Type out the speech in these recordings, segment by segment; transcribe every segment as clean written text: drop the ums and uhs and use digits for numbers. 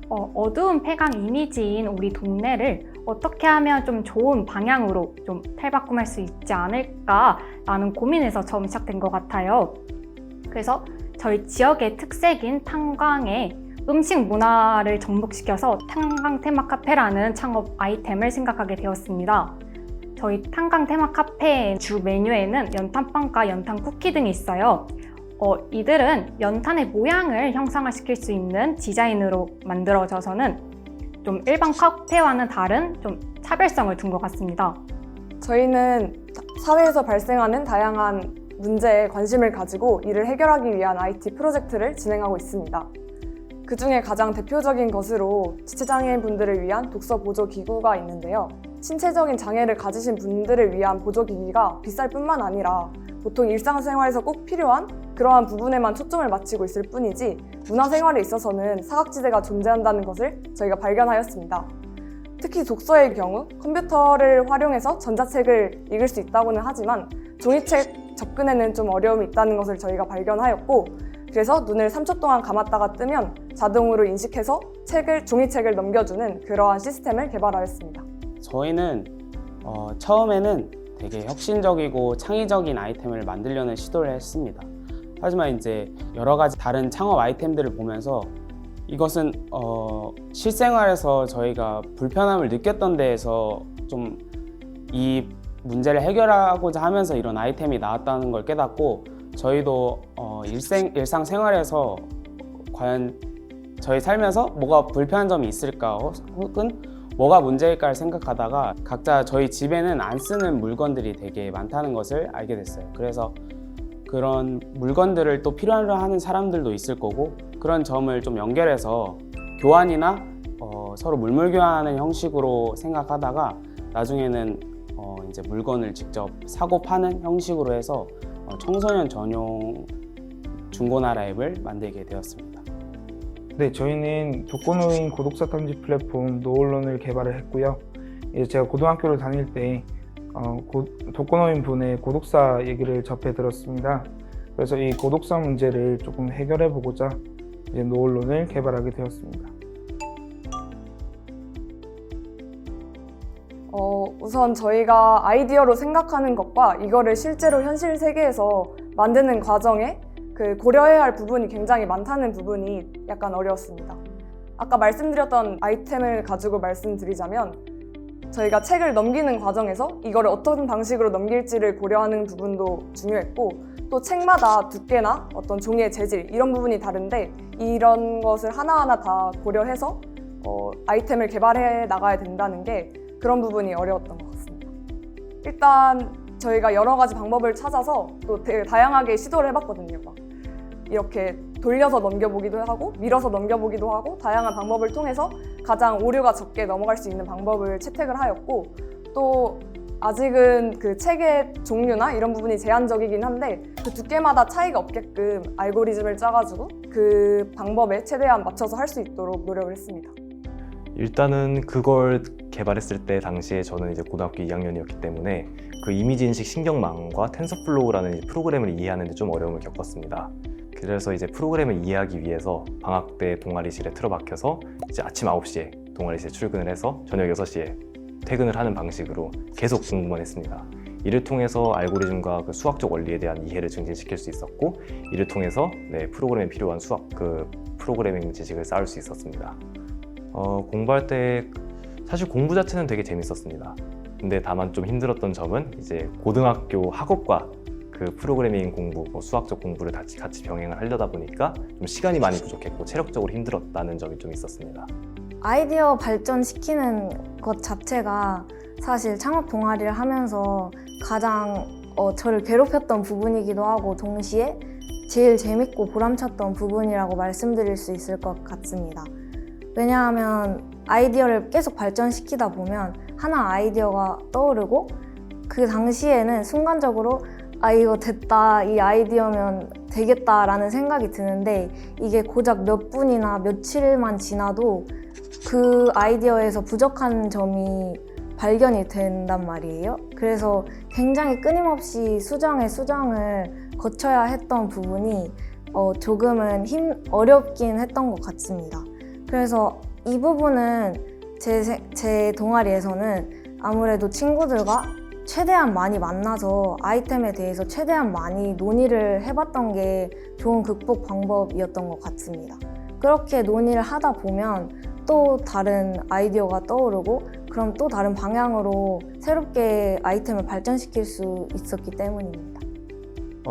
어두운 폐광 이미지인 우리 동네를 어떻게 하면 좀 좋은 방향으로 좀 탈바꿈할 수 있지 않을까라는 고민에서 처음 시작된 것 같아요. 그래서 저희 지역의 특색인 탄광에 음식 문화를 접목시켜서 탄광 테마 카페라는 창업 아이템을 생각하게 되었습니다. 저희 탄광 테마 카페의 주 메뉴에는 연탄빵과 연탄 쿠키 등이 있어요. 이들은 연탄의 모양을 형상화시킬 수 있는 디자인으로 만들어져서는 좀 일반 카페와는 다른 좀 차별성을 둔 것 같습니다. 저희는 사회에서 발생하는 다양한 문제에 관심을 가지고 이를 해결하기 위한 IT 프로젝트를 진행하고 있습니다. 그 중에 가장 대표적인 것으로 지체장애인 분들을 위한 독서 보조 기구가 있는데요. 신체적인 장애를 가지신 분들을 위한 보조 기기가 비쌀 뿐만 아니라 보통 일상생활에서 꼭 필요한 그러한 부분에만 초점을 맞추고 있을 뿐이지 문화생활에 있어서는 사각지대가 존재한다는 것을 저희가 발견하였습니다. 특히 독서의 경우 컴퓨터를 활용해서 전자책을 읽을 수 있다고는 하지만 종이책 접근에는 좀 어려움이 있다는 것을 저희가 발견하였고, 그래서 눈을 3초 동안 감았다가 뜨면 자동으로 인식해서 종이책을 넘겨주는 그러한 시스템을 개발하였습니다. 저희는 처음에는 되게 혁신적이고 창의적인 아이템을 만들려는 시도를 했습니다. 하지만 이제 여러 가지 다른 창업 아이템들을 보면서 이것은 실생활에서 저희가 불편함을 느꼈던 데에서 좀 이 문제를 해결하고자 하면서 이런 아이템이 나왔다는 걸 깨닫고, 저희도 일상생활에서 과연 저희 살면서 뭐가 불편한 점이 있을까 혹은 뭐가 문제일까를 생각하다가 각자 저희 집에는 안 쓰는 물건들이 되게 많다는 것을 알게 됐어요. 그래서 그런 물건들을 또 필요로 하는 사람들도 있을 거고, 그런 점을 좀 연결해서 교환이나 서로 물물 교환하는 형식으로 생각하다가 나중에는 이제 물건을 직접 사고 파는 형식으로 해서 청소년 전용 중고나라 앱을 만들게 되었습니다. 네, 저희는 독거노인 고독사 탐지 플랫폼 노을론을 개발을 했고요. 제가 고등학교를 다닐 때 독거노인 분의 고독사 얘기를 접해 들었습니다. 그래서 이 고독사 문제를 조금 해결해 보고자 이제 노을론을 개발하게 되었습니다. 우선 저희가 아이디어로 생각하는 것과 이거를 실제로 현실 세계에서 만드는 과정에 고려해야 할 부분이 굉장히 많다는 부분이 약간 어려웠습니다. 아까 말씀드렸던 아이템을 가지고 말씀드리자면, 저희가 책을 넘기는 과정에서 이거를 어떤 방식으로 넘길지를 고려하는 부분도 중요했고, 또 책마다 두께나 어떤 종이의 재질 이런 부분이 다른데 이런 것을 하나하나 다 고려해서 아이템을 개발해 나가야 된다는 게 그런 부분이 어려웠던 것 같습니다. 일단 저희가 여러 가지 방법을 찾아서 또 되게 다양하게 시도를 해봤거든요. 막 이렇게 돌려서 넘겨보기도 하고 밀어서 넘겨보기도 하고 다양한 방법을 통해서 가장 오류가 적게 넘어갈 수 있는 방법을 채택을 하였고, 또 아직은 그 책의 종류나 이런 부분이 제한적이긴 한데 그 두께마다 차이가 없게끔 알고리즘을 짜가지고 그 방법에 최대한 맞춰서 할 수 있도록 노력을 했습니다. 일단은 그걸 개발했을 때 당시에 저는 이제 고등학교 2학년이었기 때문에 그 이미지 인식 신경망과 텐서플로우라는 프로그램을 이해하는 데 좀 어려움을 겪었습니다. 그래서 이제 프로그램을 이해하기 위해서 방학 때 동아리실에 틀어박혀서 이제 아침 9시에 동아리실에 출근을 해서 저녁 6시에 퇴근을 하는 방식으로 계속 공부만 했습니다. 이를 통해서 알고리즘과 그 수학적 원리에 대한 이해를 증진시킬 수 있었고, 이를 통해서 프로그램에 필요한 프로그래밍 지식을 쌓을 수 있었습니다. 공부할 때 사실 공부 자체는 되게 재밌었습니다. 근데 다만 좀 힘들었던 점은 이제 고등학교 학업과 그 프로그래밍 공부, 수학적 공부를 같이 병행을 하려다 보니까 좀 시간이 많이 부족했고 체력적으로 힘들었다는 점이 좀 있었습니다. 아이디어 발전시키는 것 자체가 사실 창업 동아리를 하면서 가장 저를 괴롭혔던 부분이기도 하고 동시에 제일 재밌고 보람찼던 부분이라고 말씀드릴 수 있을 것 같습니다. 왜냐하면 아이디어를 계속 발전시키다 보면 하나 아이디어가 떠오르고 그 당시에는 순간적으로 이거 됐다, 이 아이디어면 되겠다라는 생각이 드는데 이게 고작 몇 분이나 며칠만 지나도 그 아이디어에서 부족한 점이 발견이 된단 말이에요. 그래서 굉장히 끊임없이 수정에 수정을 거쳐야 했던 부분이 조금은 어렵긴 했던 것 같습니다. 그래서 이 부분은 제 동아리에서는 아무래도 친구들과 최대한 많이 만나서 아이템에 대해서 최대한 많이 논의를 해봤던 게 좋은 극복 방법이었던 것 같습니다. 그렇게 논의를 하다 보면 또 다른 아이디어가 떠오르고 그럼 또 다른 방향으로 새롭게 아이템을 발전시킬 수 있었기 때문입니다.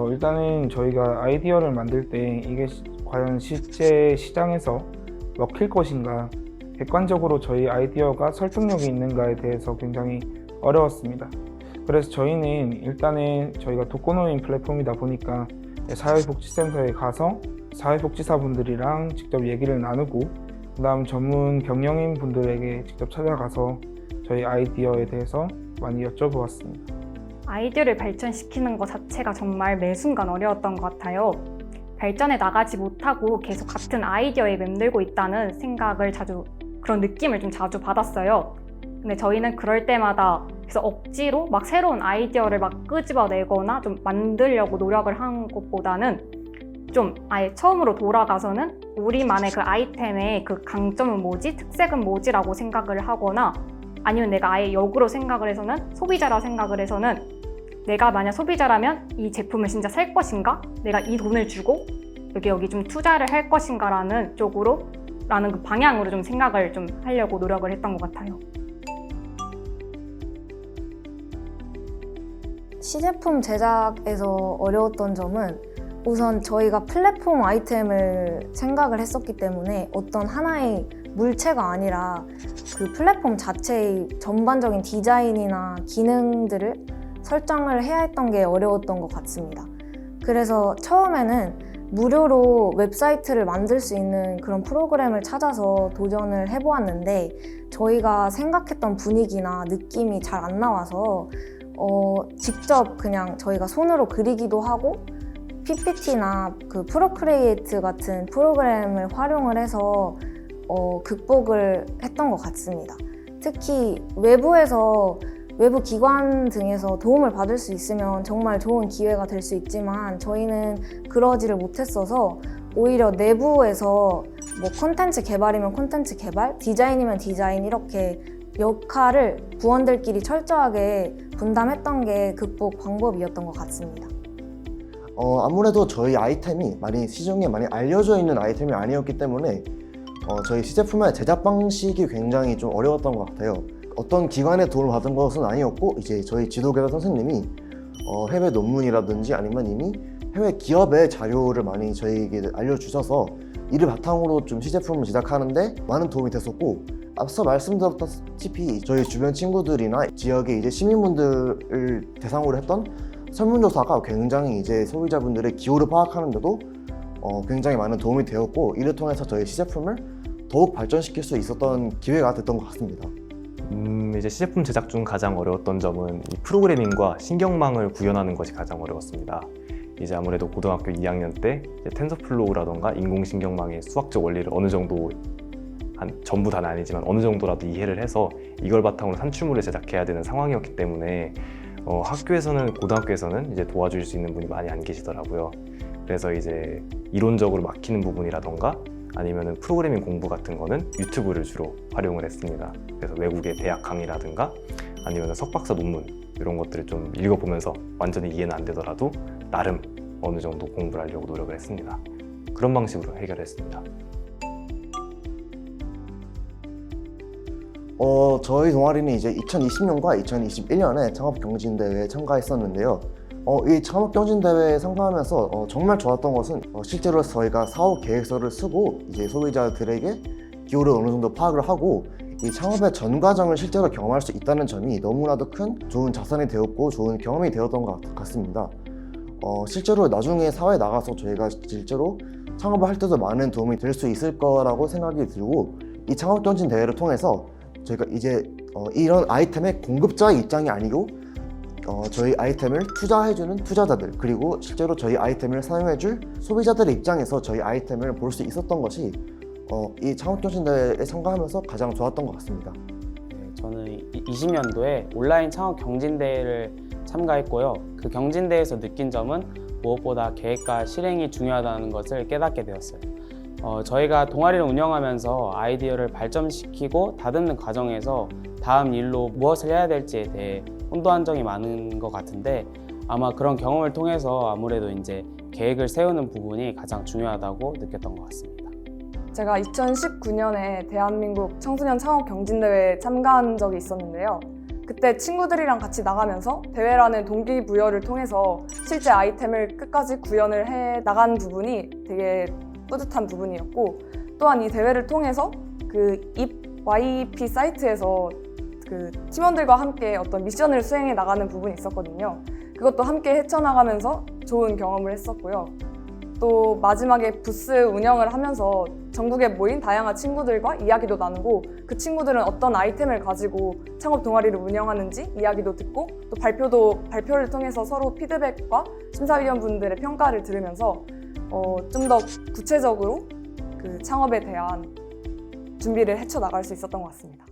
일단은 저희가 아이디어를 만들 때 이게 과연 실제 시장에서 먹힐 것인가, 객관적으로 저희 아이디어가 설득력이 있는가에 대해서 굉장히 어려웠습니다. 그래서 저희는 일단은 저희가 독거노인 플랫폼이다 보니까 사회복지센터에 가서 사회복지사분들이랑 직접 얘기를 나누고 그다음 전문 경영인 분들에게 직접 찾아가서 저희 아이디어에 대해서 많이 여쭤보았습니다. 아이디어를 발전시키는 것 자체가 정말 매 순간 어려웠던 것 같아요. 발전해 나가지 못하고 계속 같은 아이디어에 맴돌고 있다는 그런 느낌을 좀 자주 받았어요. 근데 저희는 그럴 때마다 그래서 억지로 막 새로운 아이디어를 막 끄집어내거나 좀 만들려고 노력을 한 것보다는 좀 아예 처음으로 돌아가서는 우리만의 그 아이템의 그 강점은 뭐지? 특색은 뭐지라고 생각을 하거나 아니면 내가 아예 역으로 생각을 해서는 소비자라 생각을 해서는 내가 만약 소비자라면 이 제품을 진짜 살 것인가? 내가 이 돈을 주고 여기 좀 투자를 할 것인가 라는 그 방향으로 좀 생각을 좀 하려고 노력을 했던 것 같아요. 시제품 제작에서 어려웠던 점은 우선 저희가 플랫폼 아이템을 생각을 했었기 때문에 어떤 하나의 물체가 아니라 그 플랫폼 자체의 전반적인 디자인이나 기능들을 설정을 해야 했던 게 어려웠던 것 같습니다. 그래서 처음에는 무료로 웹사이트를 만들 수 있는 그런 프로그램을 찾아서 도전을 해보았는데 저희가 생각했던 분위기나 느낌이 잘 안 나와서 직접 그냥 저희가 손으로 그리기도 하고 PPT나 그 프로크리에이트 같은 프로그램을 활용을 해서 극복을 했던 것 같습니다. 특히 외부 기관 등에서 도움을 받을 수 있으면 정말 좋은 기회가 될 수 있지만 저희는 그러지를 못했어서 오히려 내부에서 뭐 콘텐츠 개발이면 콘텐츠 개발, 디자인이면 디자인 이렇게 역할을 부원들끼리 철저하게 분담했던 게 극복 방법이었던 것 같습니다. 아무래도 저희 아이템이 시중에 많이 알려져 있는 아이템이 아니었기 때문에 저희 시제품의 제작 방식이 굉장히 좀 어려웠던 것 같아요. 어떤 기관의 도움을 받은 것은 아니었고 이제 저희 지도교사 선생님이 해외 논문이라든지 아니면 이미 해외 기업의 자료를 많이 저희에게 알려주셔서 이를 바탕으로 좀 시제품을 제작하는데 많은 도움이 됐었고 앞서 말씀드렸다시피 저희 주변 친구들이나 지역의 이제 시민분들을 대상으로 했던 설문조사가 굉장히 이제 소비자분들의 기호를 파악하는데도 굉장히 많은 도움이 되었고 이를 통해서 저희 시제품을 더욱 발전시킬 수 있었던 기회가 됐던 것 같습니다. 이제 시제품 제작 중 가장 어려웠던 점은 이 프로그래밍과 신경망을 구현하는 것이 가장 어려웠습니다. 이제 아무래도 고등학교 2학년 때 텐서플로우라던가 인공신경망의 수학적 원리를 어느 정도 전부 다는 아니지만 어느 정도라도 이해를 해서 이걸 바탕으로 산출물을 제작해야 되는 상황이었기 때문에 고등학교에서는 이제 도와줄 수 있는 분이 많이 안 계시더라고요. 그래서 이제 이론적으로 막히는 부분이라던가 아니면은 프로그래밍 공부 같은 거는 유튜브를 주로 활용을 했습니다. 그래서 외국의 대학 강의라든가 아니면 석박사 논문 이런 것들을 좀 읽어보면서 완전히 이해는 안 되더라도 나름 어느 정도 공부를 하려고 노력을 했습니다. 그런 방식으로 해결했습니다. 저희 동아리는 이제 2020년과 2021년에 창업경진대회에 참가했었는데요. 이 창업경진대회에 참가하면서 정말 좋았던 것은 실제로 저희가 사업 계획서를 쓰고 이제 소비자들에게 기호를 어느 정도 파악을 하고 이 창업의 전 과정을 실제로 경험할 수 있다는 점이 너무나도 큰 좋은 자산이 되었고 좋은 경험이 되었던 것 같습니다. 실제로 나중에 사회에 나가서 저희가 실제로 창업을 할 때도 많은 도움이 될 수 있을 거라고 생각이 들고 이 창업경진대회를 통해서 저희가 이제 이런 아이템의 공급자의 입장이 아니고 저희 아이템을 투자해주는 투자자들 그리고 실제로 저희 아이템을 사용해줄 소비자들의 입장에서 저희 아이템을 볼 수 있었던 것이 이 창업경진대회에 참가하면서 가장 좋았던 것 같습니다. 네, 저는 20년도에 온라인 창업경진대회를 참가했고요. 그 경진대회에서 느낀 점은 무엇보다 계획과 실행이 중요하다는 것을 깨닫게 되었어요. 저희가 동아리를 운영하면서 아이디어를 발전시키고 다듬는 과정에서 다음 일로 무엇을 해야 될지에 대해 혼돈한 점이 많은 것 같은데 아마 그런 경험을 통해서 아무래도 이제 계획을 세우는 부분이 가장 중요하다고 느꼈던 것 같습니다. 제가 2019년에 대한민국 청소년 창업 경진대회에 참가한 적이 있었는데요. 그때 친구들이랑 같이 나가면서 대회라는 동기부여를 통해서 실제 아이템을 끝까지 구현을 해 나간 부분이 되게 뿌듯한 부분이었고, 또한 이 대회를 통해서 그 YP 사이트에서 그 팀원들과 함께 어떤 미션을 수행해 나가는 부분이 있었거든요. 그것도 함께 헤쳐나가면서 좋은 경험을 했었고요. 또 마지막에 부스 운영을 하면서 전국에 모인 다양한 친구들과 이야기도 나누고 그 친구들은 어떤 아이템을 가지고 창업 동아리를 운영하는지 이야기도 듣고 또 발표를 통해서 서로 피드백과 심사위원분들의 평가를 들으면서 좀 더 구체적으로 그 창업에 대한 준비를 헤쳐나갈 수 있었던 것 같습니다.